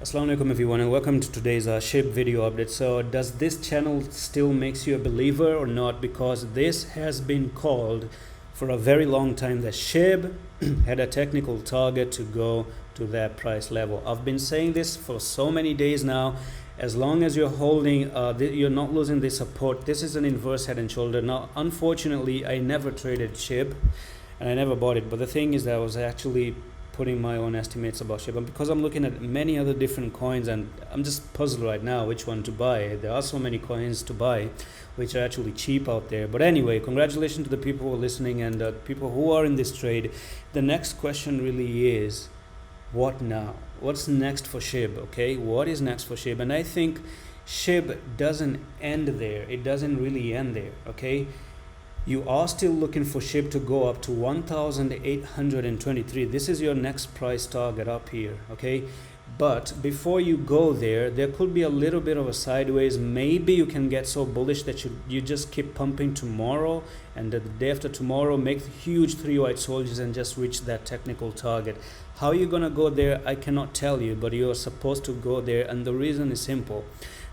Assalamu alaikum everyone, and welcome to today's SHIB video update. So does this channel still makes you a believer or not? Because this has been called for a very long time that SHIB had a technical target to go to that price level. I've been saying this for so many days now. As long as you're holding, you're not losing this support. This is an inverse head and shoulder. Now, unfortunately, I never traded SHIB and I never bought it. But the thing is that I was actually putting my own estimates about SHIB, and because I'm looking at many other different coins and I'm just puzzled right now which one to buy. There are so many coins to buy which are actually cheap out there. But anyway, congratulations to the people who are listening and people who are in this trade. The next question really is, what now? What's next for SHIB? Okay, what is next for SHIB? And I think SHIB doesn't end there. It doesn't really end there. Okay, you are still looking for SHIB to go up to 1,823. This is your next price target up here. Okay, but before you go there could be a little bit of a sideways. Maybe you can get so bullish that you just keep pumping tomorrow, and the day after tomorrow make huge 3 white soldiers and just reach that technical target. How you're gonna go there, I cannot tell you, but you're supposed to go there, and the reason is simple.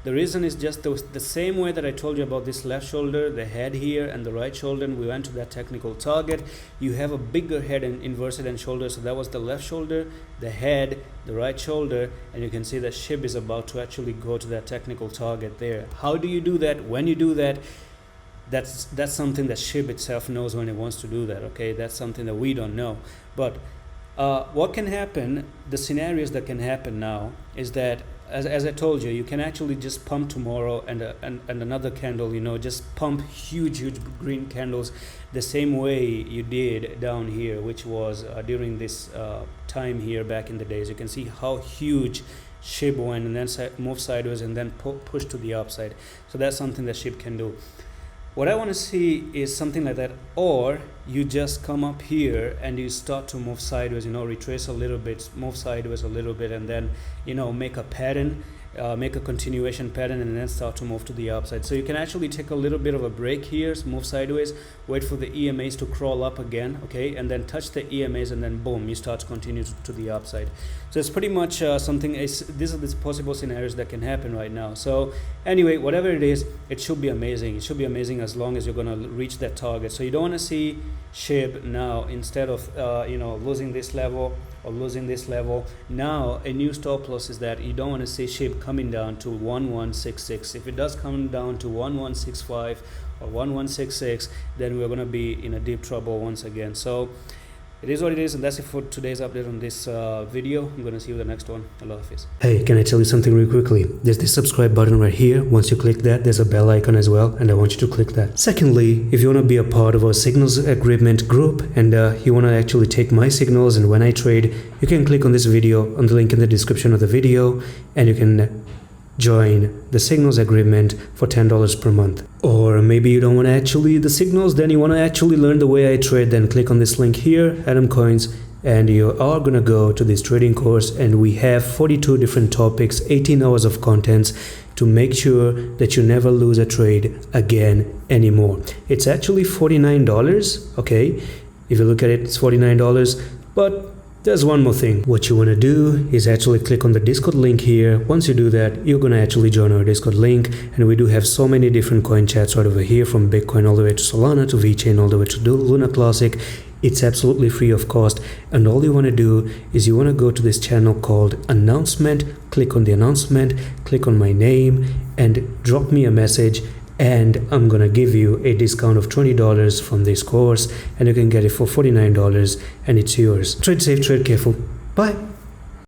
The reason is just the same way that I told you about this left shoulder, the head here, and the right shoulder, and we went to that technical target. You have a bigger head and inverted and shoulder, so that was the left shoulder, the head, the right shoulder, and you can see that SHIB is about to actually go to that technical target there. How do you do that? When you do that, that's something that SHIB itself knows when it wants to do that. Okay, that's something that we don't know. But what can happen, the scenarios that can happen now is that, as I told you, you can actually just pump tomorrow and another candle, just pump huge green candles the same way you did down here, which was during this time here back in the days. You can see how huge SHIB went and then move sideways and then push to the upside. So that's something that SHIB can do. What I want to see is something like that, or you just come up here and you start to move sideways, retrace a little bit, move sideways a little bit, and then make a pattern, make a continuation pattern, and then start to move to the upside. So you can actually take a little bit of a break here, move sideways, wait for the EMAs to crawl up again, okay, and then touch the EMAs, and then boom, you start to continue to the upside. So it's pretty much something. These are the possible scenarios that can happen right now. So anyway, whatever it is, it should be amazing. It should be amazing as long as you're going to reach that target. So you don't want to see SHIB now, instead of losing this level or losing this level. Now a new stop loss is that you don't want to see SHIB coming down to 1166. If it does come down to 1165 or 1166, then we're going to be in a deep trouble once again. So it is what it is, and that's it for today's update on this video. I'm going to see you in the next one. Allah Hafiz. Hey, can I tell you something real quickly? There's this subscribe button right here. Once you click that, there's a bell icon as well, and I want you to click that. Secondly, if you want to be a part of our signals agreement group and you want to actually take my signals and when I trade, you can click on this video, on the link in the description of the video, and you can join the signals agreement for $10 per month. Or maybe you don't want to actually the signals, then you want to actually learn the way I trade, then click on this link here, Adam Coins, and you are going to go to this trading course, and we have 42 different topics, 18 hours of contents to make sure that you never lose a trade again anymore. It's actually $49, okay? If you look at it, it's $49, but there's one more thing. What you want to do is actually click on the Discord link here. Once you do that, you're going to actually join our Discord link, and we do have so many different coin chats right over here, from Bitcoin all the way to Solana to VeChain all the way to Luna Classic. It's absolutely free of cost, and all you want to do is you want to go to this channel called Announcement, click on the announcement, click on my name, and drop me a message, and I'm gonna give you a discount of $20 from this course, and you can get it for $49 and it's yours. Trade safe, trade careful. Bye.